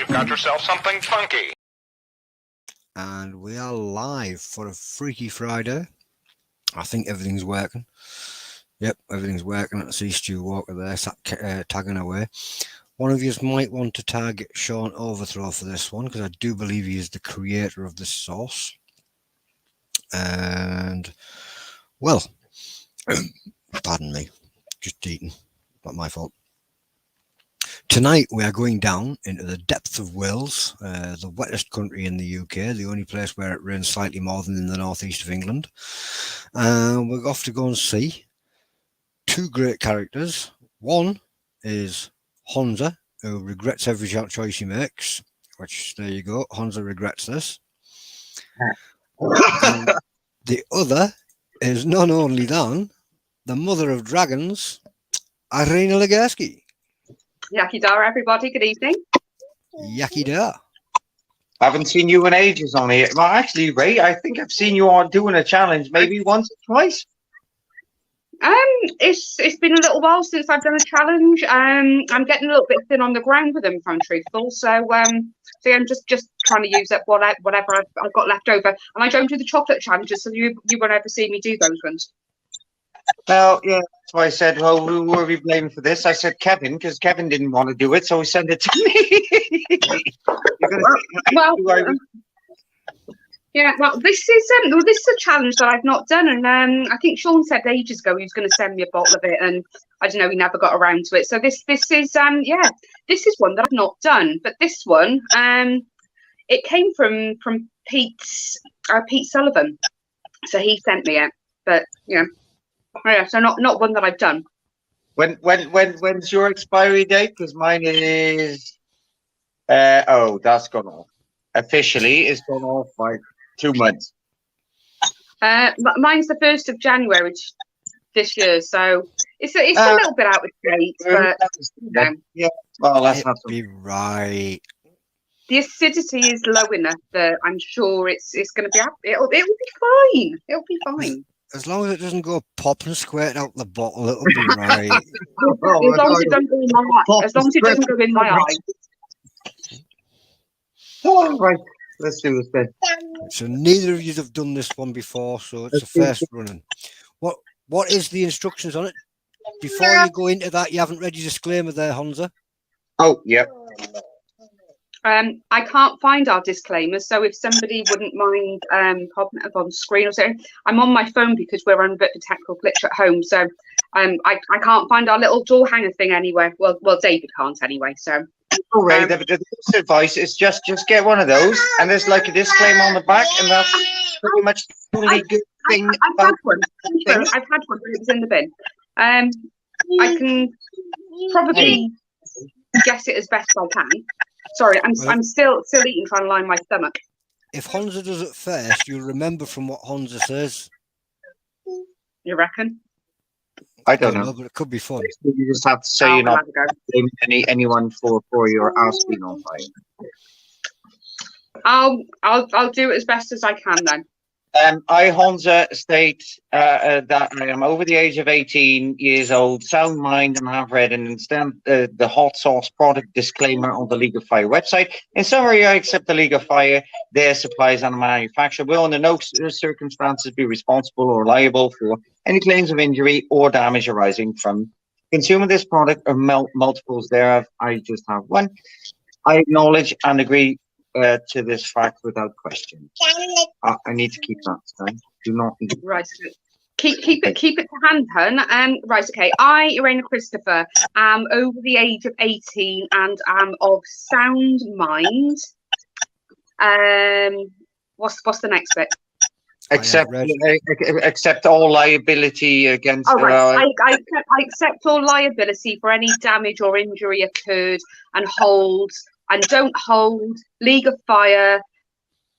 you've got yourself something funky. And we are live for a Freaky Friday. I think everything's working. Yep, everything's working. I see Stu Walker there tagging away. One of you might want to tag Sean Overthrow for this one, because I do believe he is the creator of this sauce. And, well, pardon me, just eating, not my fault. Tonight we are going down into the depths of Wales, the wettest country in the UK, the only place where it rains slightly more than in the northeast of England. We're off to go and see two great characters. One is Honza, who regrets every choice he makes, which, there you go, Honza regrets this. And the other is none only than the mother of dragons, Irena Liegerky. Yaki Dara, everybody. Good evening. Yaki da. I haven't seen you in ages on here. Well, actually, Ray, I think I've seen you on doing a challenge maybe once or twice. It's been a little while since I've done a challenge. I'm getting a little bit thin on the ground with them, if I'm truthful. So yeah, I'm just trying to use up whatever I've got left over. And I don't do the chocolate challenges, so you won't ever see me do those ones. Well, yeah, that's why I said, well, who are we blaming for this? I said Kevin, because Kevin didn't want to do it, so he sent it to me. Yeah, well, this is a challenge that I've not done, and I think Sean said ages ago he was going to send me a bottle of it, and I don't know, he never got around to it. So this is this is one that I've not done, but this one it came from Pete Sullivan, so he sent me it, but yeah. Oh, yeah, so not one that I've done. When's your expiry date? Because mine is that's gone off. Officially, it's gone off by 2 months. Mine's the 1st of January this year, so it's a little bit out of date, but yeah. Well, that's not be right. The acidity is low enough that I'm sure it's going to be. It'll be fine. It'll be fine. As long as it doesn't go pop and squirt out the bottle, it'll be right. As long as it doesn't go in my eye. As long as it doesn't go in my eye. All right, let's do this then. So neither of you have done this one before, so it's the first running. What is the instructions on it? Before you go into that, you haven't read your disclaimer there, Honza? Oh, yep. I can't find our disclaimers, so if somebody wouldn't mind popping it up on screen or something. I'm on my phone because we're on a bit of a technical glitch at home, so I can't find our little door hanger thing anywhere. Well, David can't anyway, so. Oh, Ray, the best advice is just get one of those, and there's like a disclaimer on the back, and that's pretty much the only good thing. I've had one, but it was in the bin. I can probably guess it as best I can. Sorry, I'm still eating, trying to line my stomach. If Honza does it first, you'll remember from what Honza says. You reckon? I don't know, but it could be fun. You just have to say you're not blaming anyone for your ass being on fire. I'll do it as best as I can then. I, Honza, state that I am over the age of 18 years old, sound mind, and have read and understand the hot sauce product disclaimer on the League of Fire website. In summary, I accept the League of Fire, their suppliers and manufacturer will under no circumstances be responsible or liable for any claims of injury or damage arising from consuming this product or multiples thereof. I just have one. I acknowledge and agree to this fact without question. I need to keep that. So do not eat. Right. Keep it to hand, hun. Right. Okay. I, Irena Christopher, am over the age of 18 and am of sound mind. What's the next bit? Accept all liability against. Oh, right. I accept all liability for any damage or injury occurred and don't hold League of Fire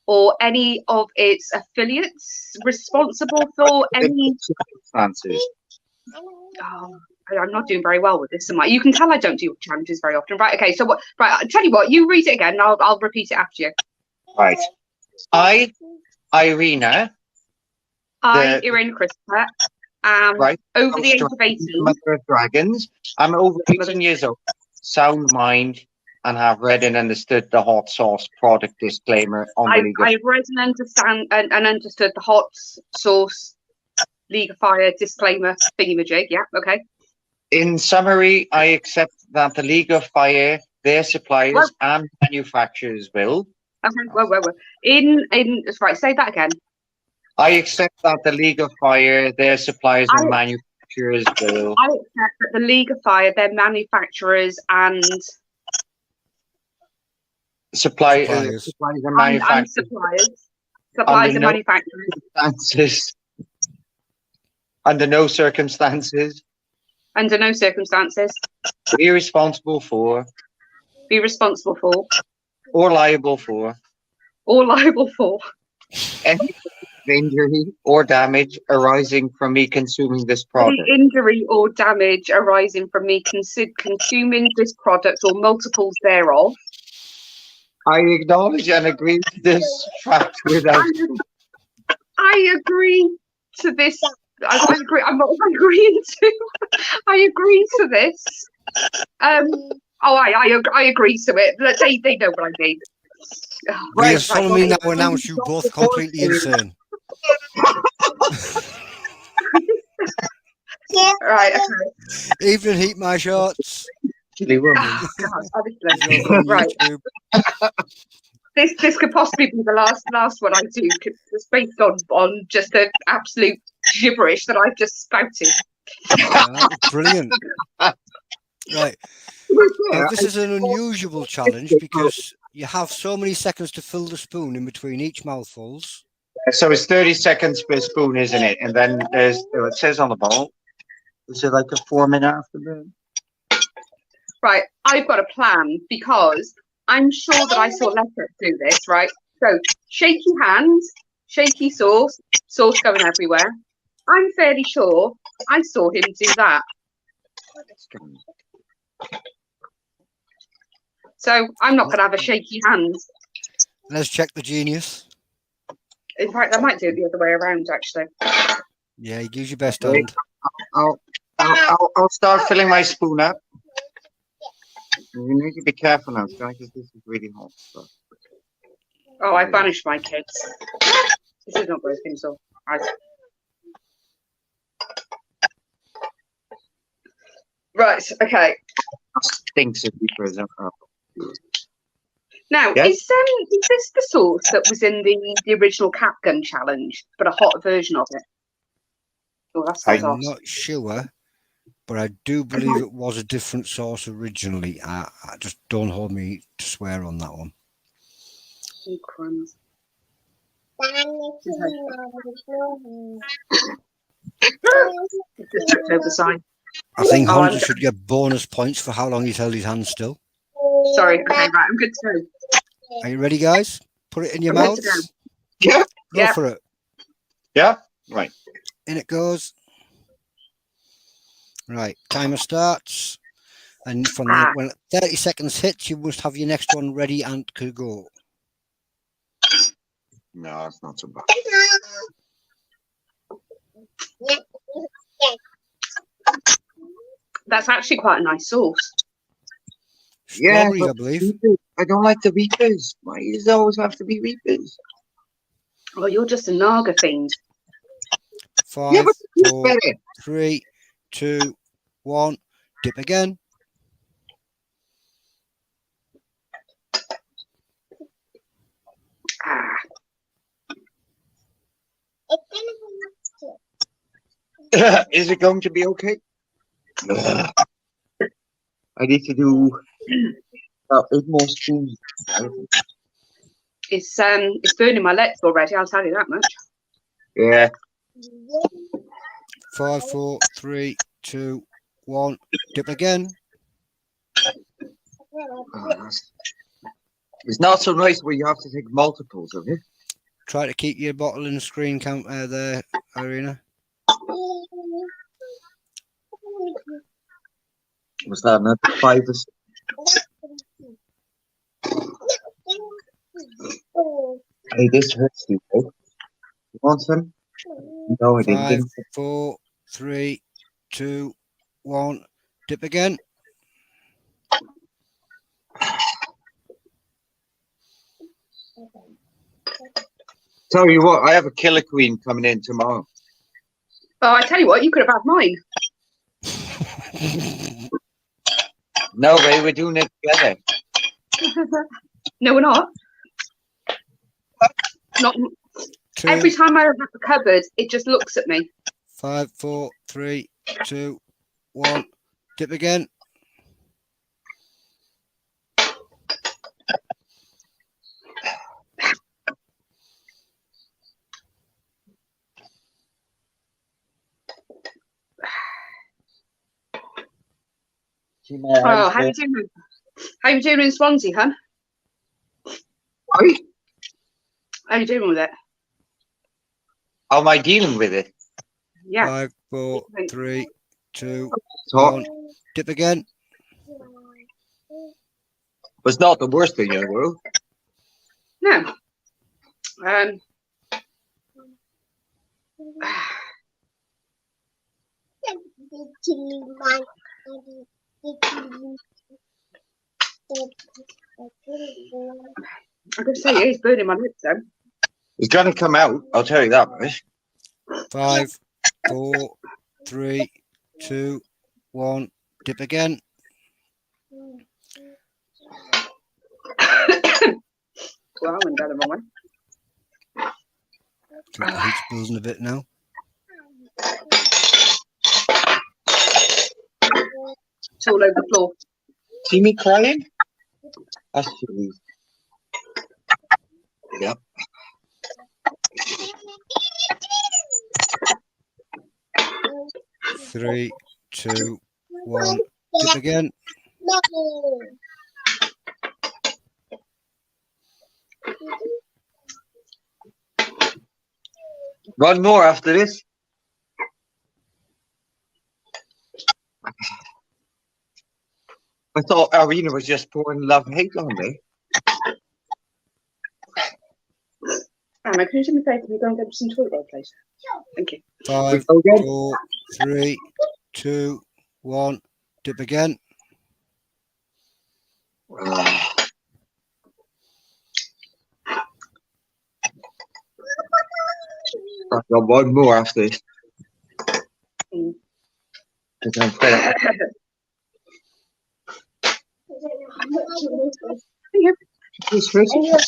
or any of its affiliates responsible for any circumstances. Oh, I'm not doing very well with this, am I? You can tell I don't do challenges very often. Right, okay, so what? Right, I'll tell you what, you read it again and I'll repeat it after you. Right. I, Irena Christopher, over the age of 18. Mother of Dragons. I'm over 18 years old. Sound mind. and have read and understood the hot sauce product disclaimer on the Liegerfire. I've read and understand and understood the hot sauce Liegerfire disclaimer thingamajig. Yeah, okay. In summary, I accept that the Liegerfire, their suppliers and manufacturers will. Okay, well. In right, say that again. I accept that the Liegerfire, their suppliers and manufacturers will. I accept that the Liegerfire, their manufacturers and suppliers and manufacturers. Suppliers and manufacturers. Under no circumstances. Under no circumstances. Be responsible for. Or liable for. Any injury or damage arising from me consuming this product. Any injury or damage arising from me consuming this product or multiples thereof. I acknowledge and agree to this fact without. I agree to this. I agree. I'm not agreeing to. I agree to this. I agree to it. They know what I mean. We have solemnly now announced you both completely insane. Right. Okay. Evening heat, my shorts. Chilli woman. God, right. This could possibly be the last one I do, because it's based on just the absolute gibberish that I've just spouted. Yeah, brilliant. Right. Now, this is an unusual challenge because you have so many seconds to fill the spoon in between each mouthfuls. So it's 30 seconds per spoon, isn't it? And then there's, it says on the bottle, is it like a 4-minute after that? Right, I've got a plan because I'm sure that I saw Leopard do this, right? So, shaky hands, shaky sauce going everywhere. I'm fairly sure I saw him do that. So, I'm not going to have a shaky hands. Let's check the genius. In fact, I might do it the other way around, actually. Yeah, you use your best hand. I'll start filling my spoon up. You need to be careful now, guys, because this is really hot stuff. Oh, I banished my kids. This is not working, so Right, okay. Stinks of beepers. Now, Yes? is this the sauce that was in the original Cap Gun challenge, but a hot version of it? Oh, that's I'm hot. not sure, but I do believe it was a different sauce originally. I just don't hold me to swear on that one. Oh, crumbs. Just checked over the sign. I think Honza should get bonus points for how long he's held his hand still. Sorry, okay, right, I'm good to go. Are you ready, guys? Put it in your I'm good to mouths. Yeah. Go Yeah. for it. Yeah. Right. In it goes. Right, timer starts. And from when 30 seconds hits, you must have your next one ready and could go. No, it's not so bad. That's actually quite a nice sauce. Yeah, Strawberry, I believe. I don't like the Reapers. Why does it always have to be Reapers? Oh, you're just a Naga fiend. 5, Yeah, but it's 4, better. 3, 2, 1. Dip again. Ah, Is it going to be okay? I need to do 8 more spoons. it's burning my legs already, I'll tell you that much. Yeah. 5, 4, 3, 2, 1. Dip again. It's not so nice where you have to take multiples of it. Try to keep your bottle and screen count there, Irena. Was that another 5 or 6? Hey, this hurts you, bro. You want some? No, I 5, didn't. 4, 3, 2, 1. Dip again. Tell you what, I have a killer queen coming in tomorrow. Oh, I tell you what, you could have had mine. No way, we're doing it together. No, we're not. Not Two, every time I open up the cupboard, it just looks at me. 5, 4, 3, 2, 1. Dip again. Oh, how you doing? How you doing in Swansea, hun? Sorry? How you doing with it? How am I dealing with it? Yeah. 5, 4, 3, 2, So, 1. Dip again. it's not the worst thing in the world. No. I'm going to say it is burning my lips, though. It's going to come out, I'll tell you that much. 5, 4, 3, 2, 1. Dip again. Well, I went down the wrong way. The heat's buzzing a bit now. It's all over the floor. See me crying? That's Chilli. Yep. Three, 2, 1. Dip again. One more after this. I thought Irena was just pouring love and hate on me. Anna, can you do me a favour? Can you go and get some toilet roll, please? Thank you. 5, Okay. 4, 3, 2, 1. Dip again. I've got one more after this. Mm. Because I'm fed up. Thank you. It's racist.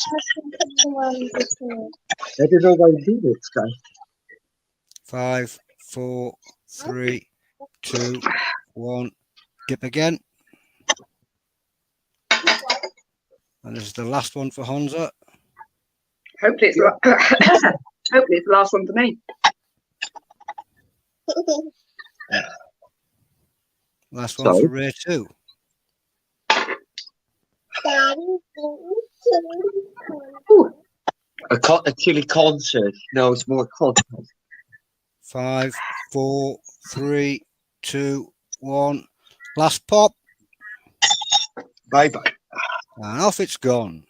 I don't know why you do this, guy. 5, 4, 3, 2, 1. Dip again. And this is the last one for Honza. Hopefully it's hopefully it's the last one for me. Last one for Ray too. Ooh. A chili concert. No, it's more concert. 5, 4, 3, 2, 1. Last pop. Bye bye. And off it's gone.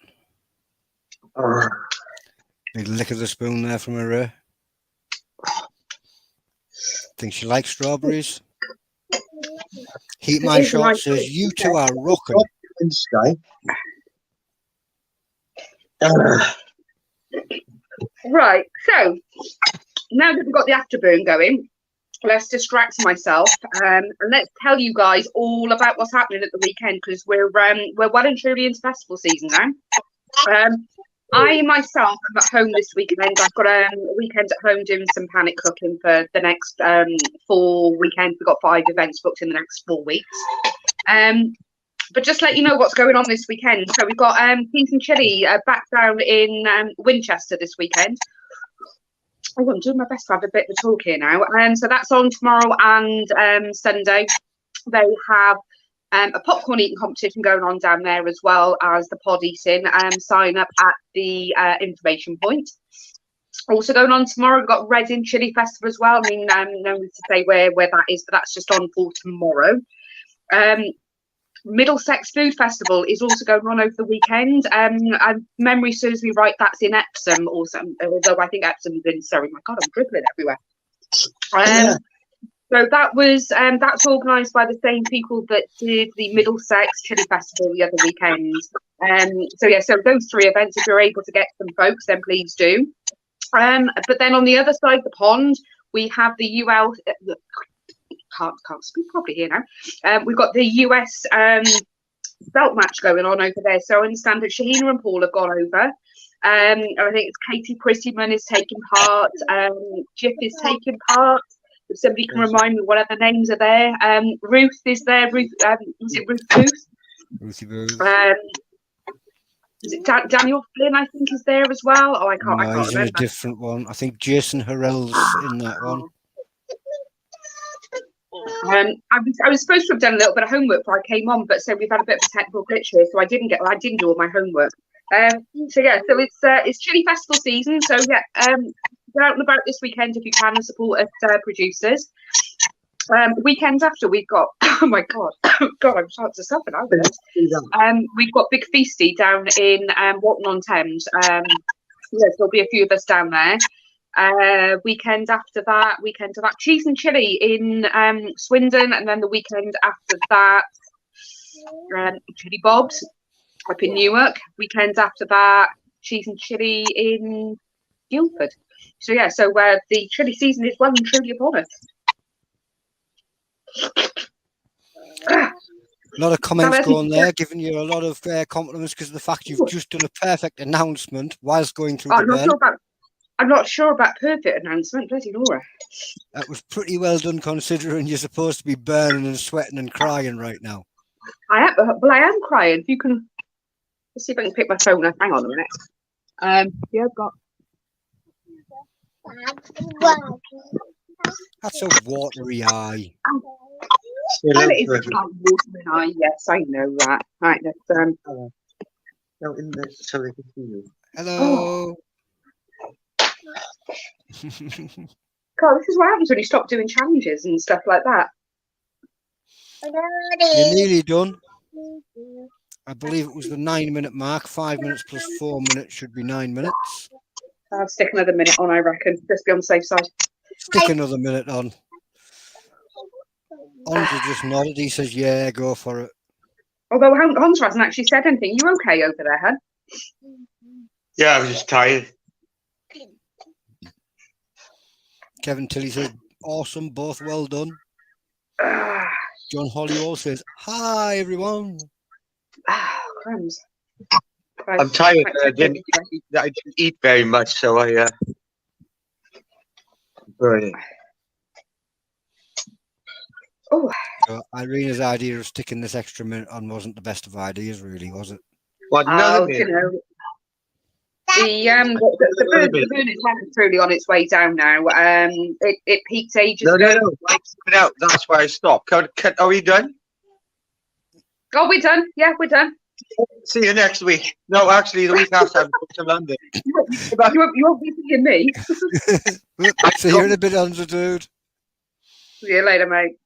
Big lick of the spoon there from her Ray. Think she likes strawberries? Heat My Shot says, you two are rocking. Right, so now that we've got the afterburn going, let's distract myself and let's tell you guys all about what's happening at the weekend, because we're well and truly into festival season now. I myself am at home this weekend. I've got a weekend at home doing some panic cooking for the next 4 weekends. We've got 5 events booked in the next 4 weeks. But just let you know what's going on this weekend. So we've got Peas and Chilli back down in Winchester this weekend. Oh, I'm doing my best to have a bit of a talk here now. So that's on tomorrow and Sunday. They have a popcorn eating competition going on down there, as well as the pod eating. Sign up at the information point. Also going on tomorrow, we've got Reading Chilli Festival as well. I mean, no need to say where that is, but that's just on for tomorrow. Middlesex Food Festival is also going on over the weekend. Memory serves me right, that's in Epsom, also, although I think Epsom's in Surrey. My God, I'm dribbling everywhere. So that was that's organised by the same people that did the Middlesex Chilli Festival the other weekend. So those 3 events, if you're able to get some folks, then please do. But then on the other side of the pond, we have the US. Can't speak properly here now. We've got the US belt match going on over there. So I understand that Shahina and Paul have gone over. I think it's Katie Prettyman is taking part. Jif is taking part. If somebody can remind me what other names are there. Ruth is there. Ruth, was it Ruth Booth? Ruthie Booth. Is it Daniel Flynn, I think, is there as well? Oh, I can't He's in remember. a different one. I think Jason Harrell's in that one. I was supposed to have done a little bit of homework before I came on, but so we've had a bit of a technical glitch here, so I didn't do all my homework. So it's Chilli Festival season. So yeah, get out and about this weekend if you can and support us producers. Weekends after we've got oh my god, I'm starting to suffer now. We've got Big Feasty down in Walton on Thames. There'll be a few of us down there. Weekend after that, Cheese and Chili in Swindon, and then the weekend after that, Chili Bob's up in Newark. Weekend after that, Cheese and Chili in Guildford. So yeah, the chili season is well and truly upon us. A lot of comments going there, giving you a lot of compliments because of the fact you've just done a perfect announcement whilst going through the burn. I'm not sure about perfect announcement, bloody Laura. That was pretty well done considering you're supposed to be burning and sweating and crying right now. I am crying. If you can, let's see if I can pick my phone up. Hang on a minute. Yeah, I've got. That's a watery eye. Well, it is a watery eye. Yes, I know that. Right, let's No, in the so they can see you. Hello. God, this is what happens when you stop doing challenges and stuff like that. You're nearly done. I believe it was the 9-minute mark. 5 minutes plus 4 minutes should be 9 minutes. I'll stick another minute on, I reckon. Just be on the safe side. Stick another minute on. Honza just nodded. He says, yeah, go for it. Although Honza hasn't actually said anything. You okay over there, hun? Yeah, I was just tired. Kevin Tilley says, awesome, both well done. John Hollywell says, hi, everyone. Crumbs. I'm tired. I didn't eat very much, so I burning. Oh. Irena's idea of sticking this extra minute on wasn't the best of ideas, really, was it? Well, you know, the burn is well and truly on its way down now. It peaked ages ago. No. That's where I stopped. Are we done? Oh, we're done. Yeah, we're done. See you next week. No, actually, the week after I'm going to London. You won't be seeing me. See you in a bit, Honza, dude. See you later, mate.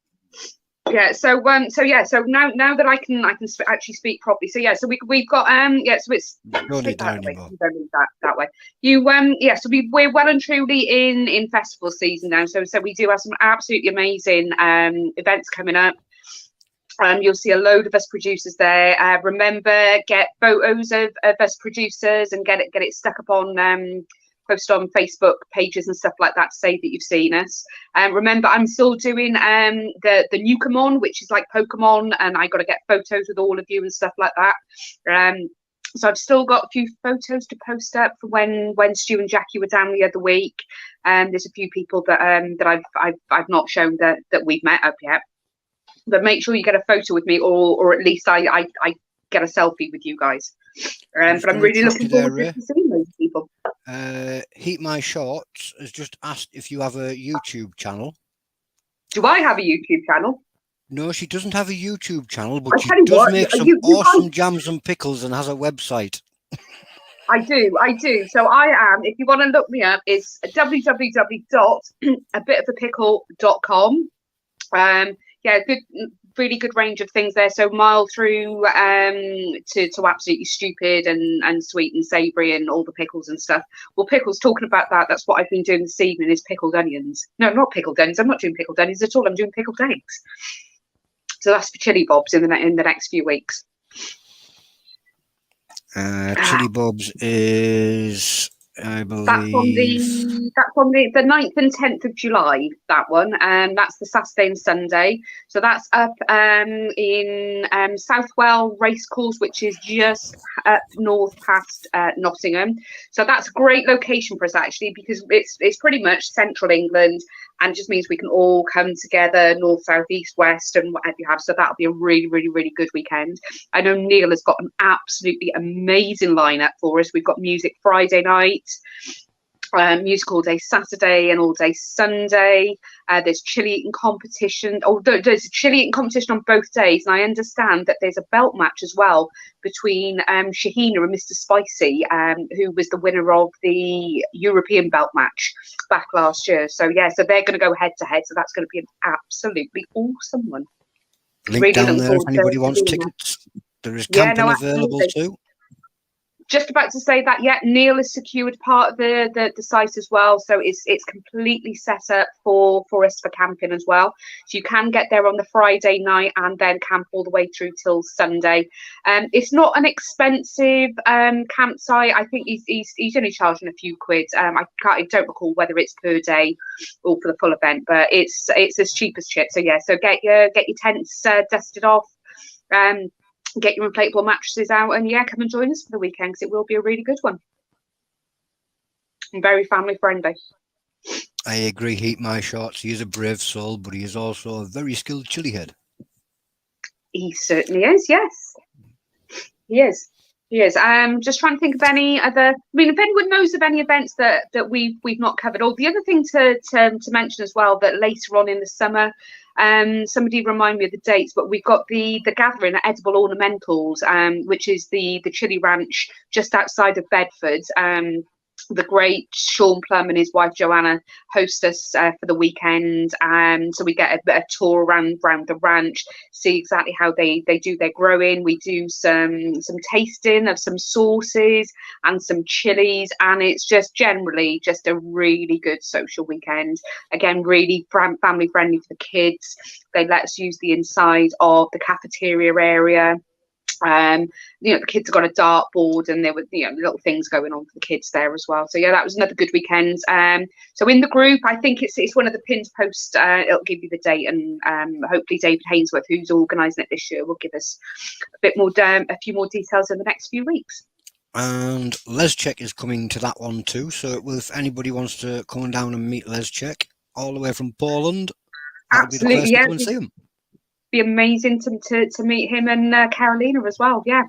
Yeah. So now that I can actually speak properly. So yeah. So we've got So it's don't need that anymore. You don't need that way. You So we're well and truly in festival season now. So we do have some absolutely amazing events coming up. You'll see a load of us producers there. Remember, get photos of us producers and get it stuck up on post on Facebook pages and stuff like that to say that you've seen us. Remember, I'm still doing the Newcomon, which is like Pokemon, and I got to get photos with all of you and stuff like that. So I've still got a few photos to post up for when Stu and Jackie were down the other week. There's a few people that I've not shown that we've met up yet. But make sure you get a photo with me, or at least I get a selfie with you guys. But I'm really looking forward to seeing those people. Heat My Shorts has just asked if you have a YouTube channel. Do I have a YouTube channel? No, she doesn't have a YouTube channel, but she does make some awesome jams and pickles and has a website. I do. So I am, if you want to look me up, it's www.abitofapickle.com. Yeah, really good range of things there. So mild through to absolutely stupid and sweet and savoury and all the pickles and stuff. Well, pickles, talking about that, that's what I've been doing this evening is pickled onions. No, not pickled onions. I'm not doing pickled onions at all. I'm doing pickled eggs. So that's for Chilli Bobs in the next few weeks. Chilli Bobs is I believe. That's on the 9th and 10th of July, that one. That's the Saturday and Sunday. So that's up in Southwell Racecourse, which is just up north past Nottingham. So that's a great location for us, actually, because it's pretty much central England, and it just means we can all come together, north, south, east, west, and whatever you have. So that'll be a really, really, really good weekend. I know Neil has got an absolutely amazing lineup for us. We've got music Friday night, music all day Saturday and all day Sunday. There's chili eating competition. Oh, there's a chili eating competition on both days, and I understand that there's a belt match as well between Shahina and Mr. Spicy, who was the winner of the European belt match back last year. So yeah, so they're going to go head to head. So that's going to be an absolutely awesome one. Link Really down there if anybody to wants doing tickets. There is camping available too. Just about to say that, yeah, Neil has secured part of the site as well, so it's completely set up for us for camping as well. So you can get there on the Friday night and then camp all the way through till Sunday. It's not an expensive campsite. I think he's only charging a few quid. I don't recall whether it's per day or for the full event, but it's as cheap as chips. So yeah, so get your tents dusted off. Get your inflatable mattresses out, and yeah, come and join us for the weekend, because it will be a really good one and very family friendly. I agree. Heat my shorts. He is a brave soul, but he is also a very skilled chili head. He certainly is. Yes, he is. He is. Just trying to think of any other. I mean, if anyone knows of any events that we've not covered. Or the other thing to mention as well, that later on in the summer, somebody remind me of the dates, but we've got the gathering at Edible Ornamentals, which is the chili ranch just outside of Bedford. The great Sean Plum and his wife Joanna host us for the weekend, so we get a tour around the ranch, see exactly how they do their growing. We do some tasting of some sauces and some chilies, and it's just generally just a really good social weekend. Again, really family friendly for the kids. They let us use the inside of the cafeteria area. The kids have got a dartboard, and there were little things going on for the kids there as well. So yeah, that was another good weekend. So in the group, I think it's one of the pinned posts. It'll give you the date, and hopefully David Hainsworth, who's organising it this year, will give us a few more details in the next few weeks. And Liegerky is coming to that one too. So if anybody wants to come down and meet Liegerky all the way from Poland, that'll be the place to come and see him. Be amazing to meet him and Carolina as well. Yeah,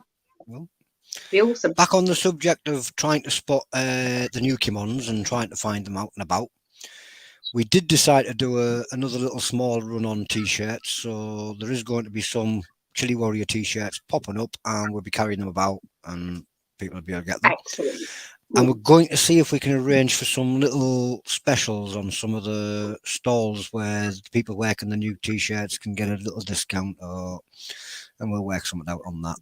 well, be awesome. Back on the subject of trying to spot the new Kimons and trying to find them out and about, we did decide to do another little small run on t-shirts. So there is going to be some Chili Warrior t-shirts popping up, and we'll be carrying them about, and people will be able to get them. Excellent. And we're going to see if we can arrange for some little specials on some of the stalls where the people working the new t-shirts can get a little discount, and we'll work something out on that.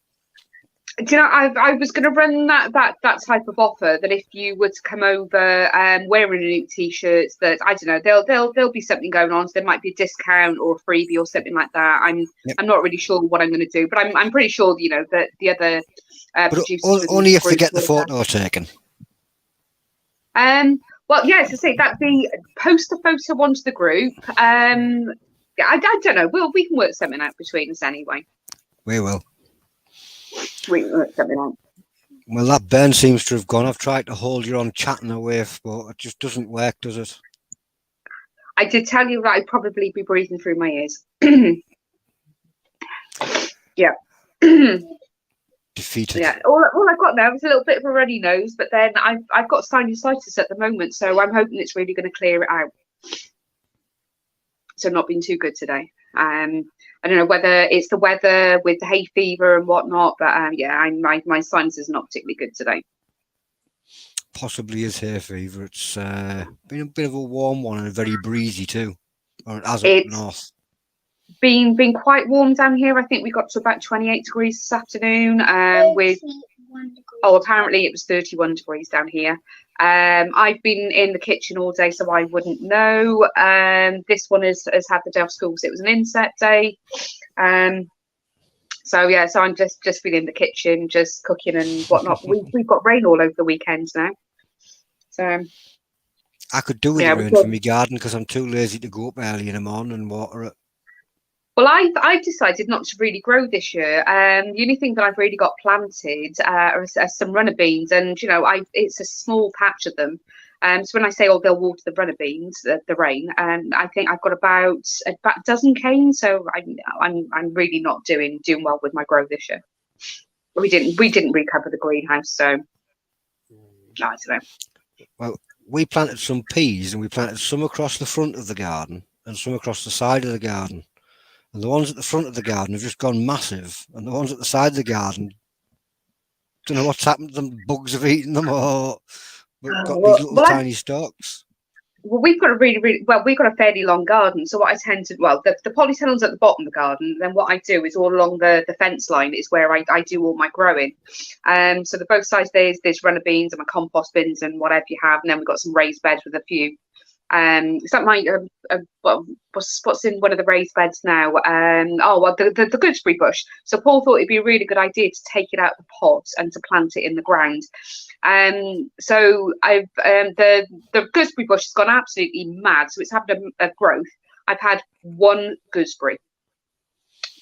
Do you know, I was going to run that type of offer, that if you were to come over wearing a new t-shirt, that I don't know, there'll be something going on. So there might be a discount or a freebie or something like that. I'm not really sure what I'm going to do, but I'm pretty sure that the other producers only if they get the photo taken. Well, yeah, to say that the post the photo onto the group. I don't know. We can work something out between us anyway. We will. We can work something out. Well, that burn seems to have gone. I've tried to hold you on chatting away, but it just doesn't work, does it? I did tell you that I'd probably be breathing through my ears. Yeah. Defeated. Yeah, all I've got now is a little bit of a runny nose, but then I've got sinusitis at the moment, so I'm hoping it's really going to clear it out. So not been too good today. I don't know whether it's the weather with the hay fever and whatnot, but my sinus is not particularly good today. Possibly is hay fever. It's been a bit of a warm one and very breezy too, or as up north. Been quite warm down here. I think we got to about 28 degrees this afternoon. Apparently it was 31 degrees down here. I've been in the kitchen all day, so I wouldn't know. This one has had the day off school, so it was an inset day. So I'm just been in the kitchen, just cooking and whatnot. We've got rain all over the weekend now. So I could do with yeah, the rain for my garden because I'm too lazy to go up early in the morning and water it. well, I've decided not to really grow this year. The only thing that I've really got planted are some runner beans, and it's a small patch of them. So when I say, oh, they'll water the runner beans, the rain, I think I've got about a dozen canes. So I'm really not doing well with my grow this year. We didn't recover the greenhouse, so I don't know. Well, we planted some peas, and we planted some across the front of the garden and some across the side of the garden. And the ones at the front of the garden have just gone massive, and the ones at the side of the garden, don't know what's happened to them. Bugs have eaten them, or we've got these little tiny stalks. Well, we've got we've got a fairly long garden. So what I tend to, the polytunnel's at the bottom of the garden. Then what I do is all along the fence line is where I do all my growing. So the both sides there's runner beans and my compost bins and whatever you have, and then we've got some raised beds with a few. Is that my what's in one of the raised beds now? The gooseberry bush. So Paul thought it'd be a really good idea to take it out of the pot and to plant it in the ground. So I've the gooseberry bush has gone absolutely mad. So it's having a growth. I've had one gooseberry.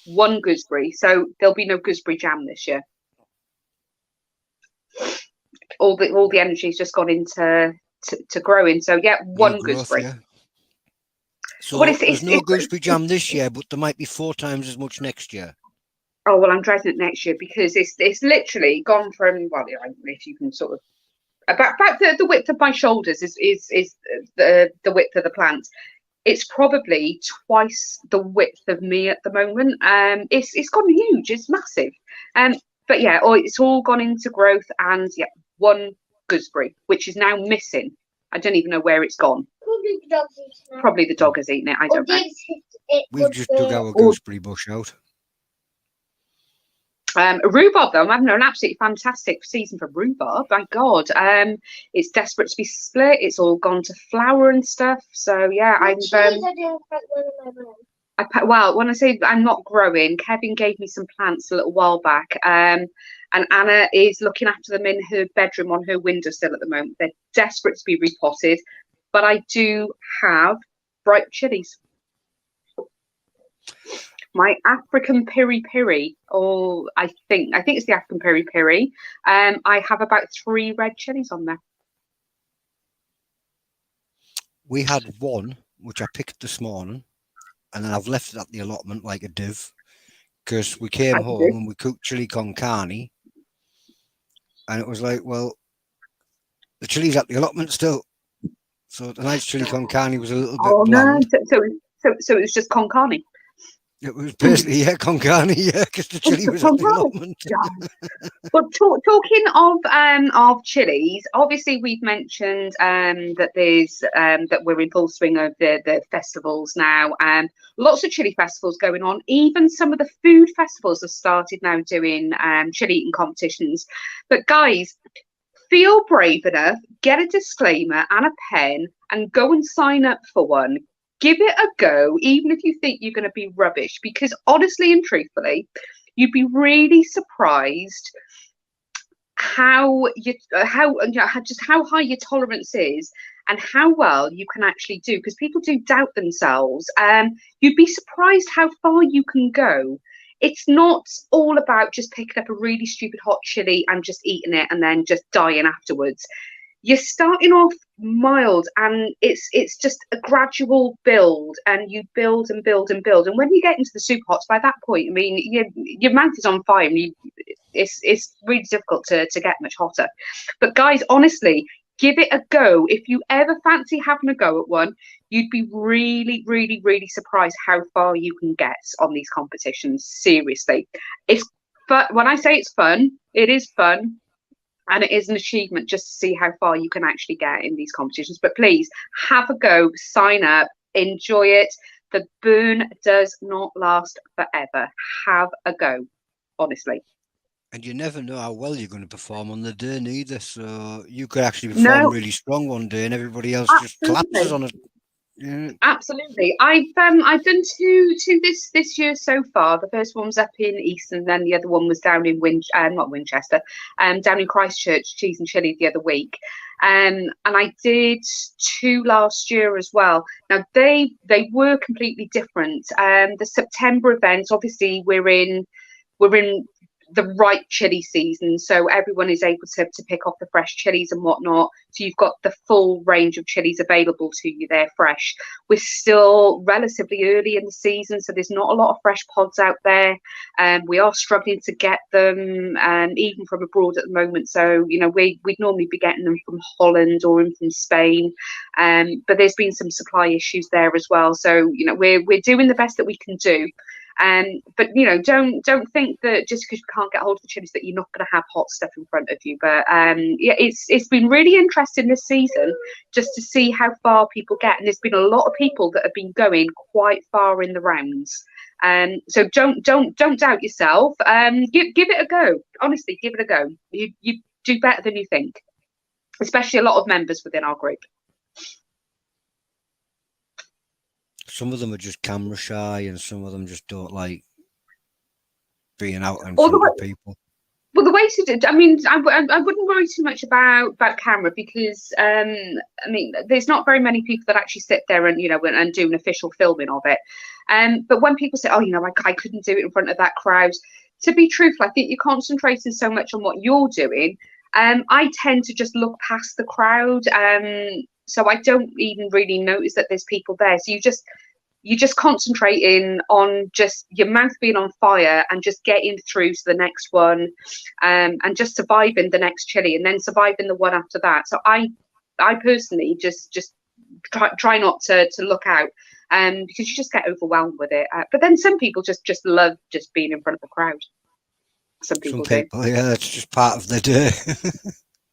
So there'll be no gooseberry jam this year. All the energy's just gone into to growing. So yeah, one gooseberry. Yeah. So there's no gooseberry jam this year, but there might be 4 times as much next year. Oh well, I'm dreading it next year because it's literally gone from, well, if you can sort of about the width of my shoulders is the width of the plant. It's probably twice the width of me at the moment. It's gone huge. It's massive. But yeah, it's all gone into growth, and yeah, one gooseberry, which is now missing. I don't even know where it's gone. Probably the dog has eaten it. I don't know. We've just dug our gooseberry bush out. Rhubarb, though, I'm having an absolutely fantastic season for rhubarb. Thank God. It's desperate to be split. It's all gone to flower and stuff. So yeah, well, when I say I'm not growing, Kevin gave me some plants a little while back, and Anna is looking after them in her bedroom on her windowsill at the moment. They're desperate to be repotted, but I do have bright chilies. My African piri piri, or I think it's the African piri piri. I have about 3 red chilies on there. We had one which I picked this morning, and then I've left it at the allotment like a div, because we came home and we cooked chili con carne, and it was like, well, the chili's at the allotment still. So tonight's chili con carne was a little bit bland. No. So it was just con carne. It was basically, con carne, because the chili was at the allotment. But talking of chilies, obviously we've mentioned that there's that we're in full swing of the festivals now. Lots of chili festivals going on. Even some of the food festivals have started now doing chili eating competitions. But guys, feel brave enough, get a disclaimer and a pen, and go and sign up for one. Give it a go, even if you think you're going to be rubbish, because honestly and truthfully, you'd be really surprised how high your tolerance is and how well you can actually do, because people do doubt themselves. You'd be surprised how far you can go. It's not all about just picking up a really stupid hot chili and just eating it and then just dying afterwards. You're starting off mild, and it's just a gradual build, and you build and build and build. And when you get into the super hots, by that point, I mean, your mouth is on fire, and it's really difficult to get much hotter. But guys, honestly, give it a go. If you ever fancy having a go at one, you'd be really, really, really surprised how far you can get on these competitions. Seriously, it's fun. When I say it's fun, it is fun. And it is an achievement just to see how far you can actually get in these competitions. But please have a go, sign up, enjoy it. The burn does not last forever. Have a go, honestly. And you never know how well you're going to perform on the day neither. So you could actually perform really strong one day, and everybody else just collapses on it. Yeah. Absolutely. I've done two this year so far. The first one was up in East, and then the other one was down in not Winchester, down in Christchurch, Cheese and Chili the other week. And I did two last year as well. Now they were completely different. The September events, obviously, we're in the right chili season, so everyone is able to pick off the fresh chilies and whatnot. So you've got the full range of chilies available to you there fresh. We're still relatively early in the season, so there's not a lot of fresh pods out there, and we are struggling to get them, even from abroad at the moment. So we'd normally be getting them from Holland or from Spain, but there's been some supply issues there as well. So we're doing the best that we can do. But don't think that just because you can't get hold of the chilies that you're not going to have hot stuff in front of you. But yeah, it's been really interesting this season just to see how far people get, and there's been a lot of people that have been going quite far in the rounds. So don't doubt yourself. Give it a go. Honestly, give it a go. You do better than you think, especially a lot of members within our group. Some of them are just camera shy, and some of them just don't like being out in front of people. Well, the way to do, I mean, I wouldn't worry too much about camera, because I mean, there's not very many people that actually sit there and and do an official filming of it. But when people say, oh, I couldn't do it in front of that crowd, to be truthful, I think you're concentrating so much on what you're doing. I tend to just look past the crowd, so I don't even really notice that there's people there. So you're just concentrating on just your mouth being on fire and just getting through to the next one, and just surviving the next chili and then surviving the one after that. So I personally just try not to look out, because you just get overwhelmed with it. But then some people just love just being in front of the crowd. Some people do. Yeah, it's just part of the day.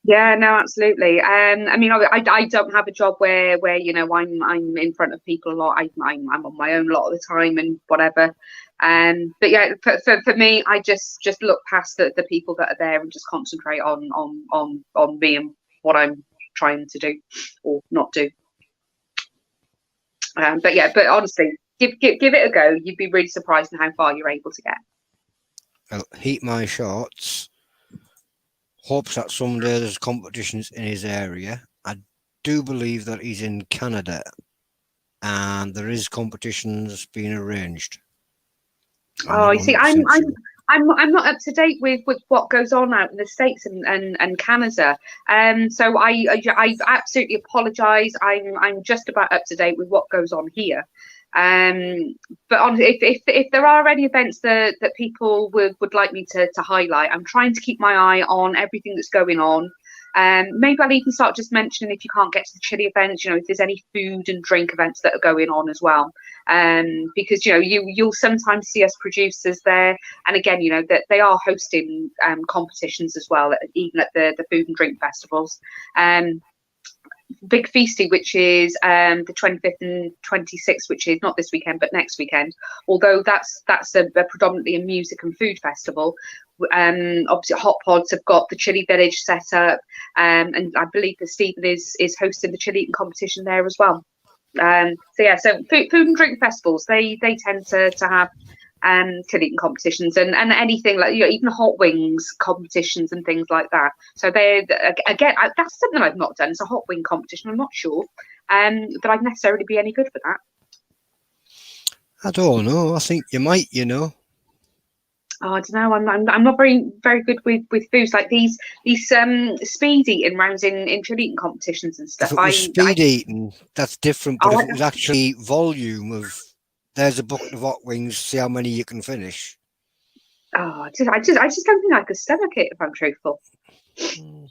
Yeah, no, absolutely. I mean, I don't have a job where I'm in front of people a lot. I'm on my own a lot of the time and whatever. But yeah, for me, I just look past the people that are there and just concentrate on me and what I'm trying to do or not do. But honestly, give it a go. You'd be really surprised in how far you're able to get. Well, Heat My Shorts hopes that someday there's competitions in his area. I do believe that he's in Canada, and there is competitions being arranged. Oh, you see, I'm not up to date with what goes on out in the States and Canada. So I absolutely apologise. I'm just about up to date with what goes on here. But if there are any events that people would like me to highlight, I'm trying to keep my eye on everything that's going on. Maybe I'll even start just mentioning, if you can't get to the chili events, if there's any food and drink events that are going on as well. Because you'll sometimes see us producers there, and again, that they are hosting competitions as well, even at the food and drink festivals. Big Feasty, which is the 25th and 26th, which is not this weekend but next weekend, although that's a predominantly a music and food festival. Obviously Hot Pods have got the Chili Village set up, and I believe that Stephen is hosting the chili eating competition there as well. So food and drink festivals, they tend to have chili eating competitions and anything like even hot wings competitions and things like that. So they again, that's something I've not done. It's a hot wing competition. I'm not sure that I'd necessarily be any good for that. I don't know. I think you might. Oh, I don't know. I'm not very good with foods like these speed eating rounds in chili eating competitions and stuff. If it was speed eating, that's different. But if it was actually volume of, there's a bucket of hot wings, see how many you can finish. Oh, I just don't think I could stomach it, if I'm truthful.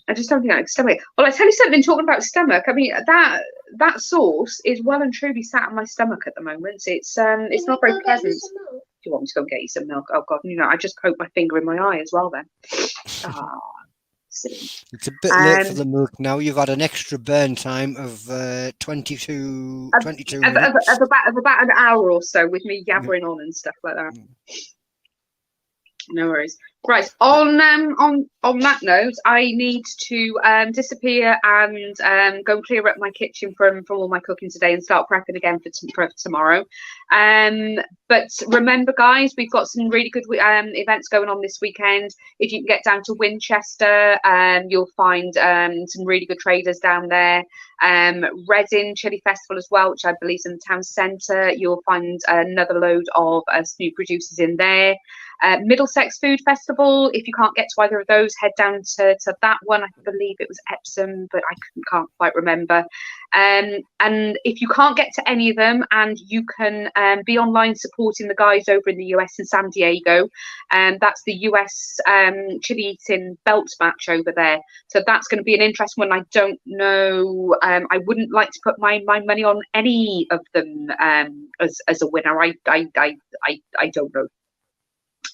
I just don't think I could stomach it. Well, I tell you something, talking about stomach, I mean, that sauce is well and truly sat on my stomach at the moment. It's not very pleasant. Do you want me to go and get you some milk? Oh God, I just poked my finger in my eye as well then. Oh, silly. It's a bit late for the milk now. You've had an extra burn time of 22 minutes. Of about an hour or so with me yabbering on and stuff like that. No worries. Right, on on that note, I need to disappear and go and clear up my kitchen from all my cooking today and start prepping again for tomorrow. But remember, guys, we've got some really good events going on this weekend. If you can get down to Winchester, you'll find some really good traders down there. Reading Chilli Festival as well, which I believe is in the town centre. You'll find another load of new producers in there. Middlesex Food Festival, if you can't get to either of those, head down to that one. I believe it was Epsom, but I can't quite remember. And if you can't get to any of them and you can be online supporting the guys over in the US in San Diego, that's the US chili eating belt match over there. So that's going to be an interesting one. I don't know. I wouldn't like to put my money on any of them as a winner. I don't know.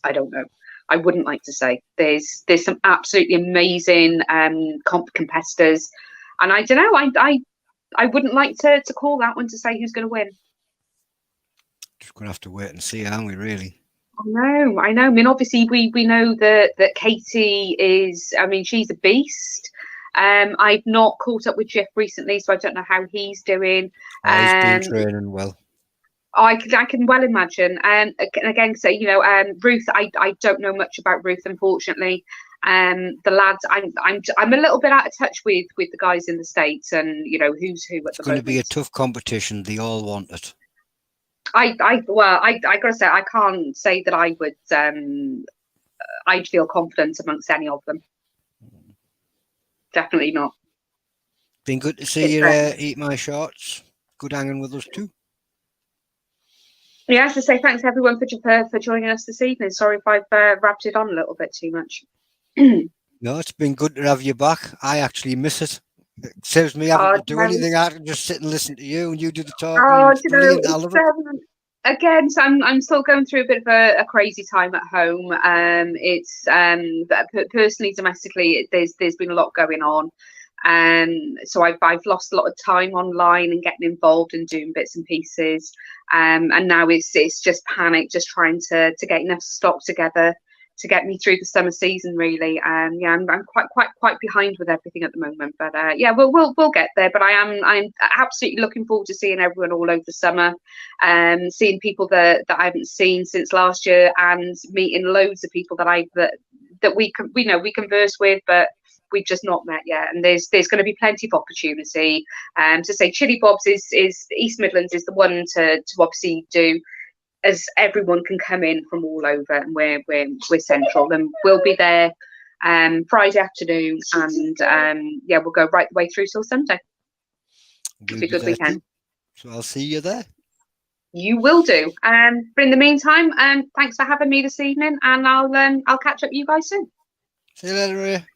I don't know. I wouldn't like to say. There's some absolutely amazing competitors, and I don't know. I wouldn't like to call that one to say who's going to win. Just going to have to wait and see, aren't we? Really. I know. I mean, obviously, we know that Katie is. I mean, she's a beast. I've not caught up with Jeff recently, so I don't know how he's doing. He's been training well. I can well imagine. And again, so Ruth, I don't know much about Ruth, unfortunately. The lads, I'm a little bit out of touch with the guys in the States, and who's who at the moment. It's going to be a tough competition. They all want it. I gotta say, I can't say that I would. I'd feel confident amongst any of them. Definitely not. Been good to see you eat my shorts. Good hanging with us too. Yeah, to say thanks everyone for joining us this evening. Sorry if I've wrapped it on a little bit too much. No, it's been good to have you back. I actually miss it. It saves me having to do anything. I can just sit and listen to you, and you do the talking. I love it. Again, so I'm still going through a bit of a crazy time at home. It's personally, domestically, there's been a lot going on. So I've lost a lot of time online and getting involved and doing bits and pieces. And now it's just panic, just trying to get enough stock together to get me through the summer season, really. I'm quite behind with everything at the moment, but we'll get there. But I'm absolutely looking forward to seeing everyone all over the summer, seeing people that I haven't seen since last year, and meeting loads of people that we converse with, but we've just not met yet. And there's going to be plenty of opportunity. To say Chilli Bob's is East Midlands is the one to obviously do, as everyone can come in from all over, and we're central, and we'll be there Friday afternoon, and we'll go right the way through till Sunday. It'll be a good weekend. So I'll see you there. You will do. But in the meantime, thanks for having me this evening, and I'll catch up with you guys soon. See you later, Ray.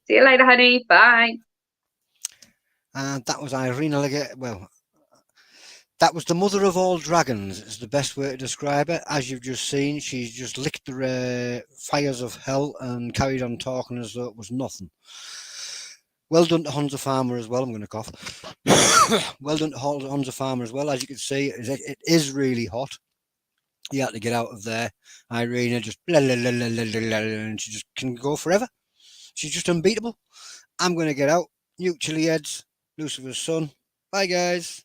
See you later, honey. Bye. And that was Irena Liegerky. Well, that was the mother of all dragons. It's the best way to describe it. As you've just seen, she's just licked the fires of hell and carried on talking as though it was nothing. Well done to Honza Farmer as well. I'm going to cough. Well done to Honza Farmer as well. As you can see, it is really hot. You have to get out of there. Irena just blah, blah, blah, blah, blah, blah, and she just can go forever. She's just unbeatable. I'm going to get out. You Chilli-heads, Lucifer's son. Bye, guys.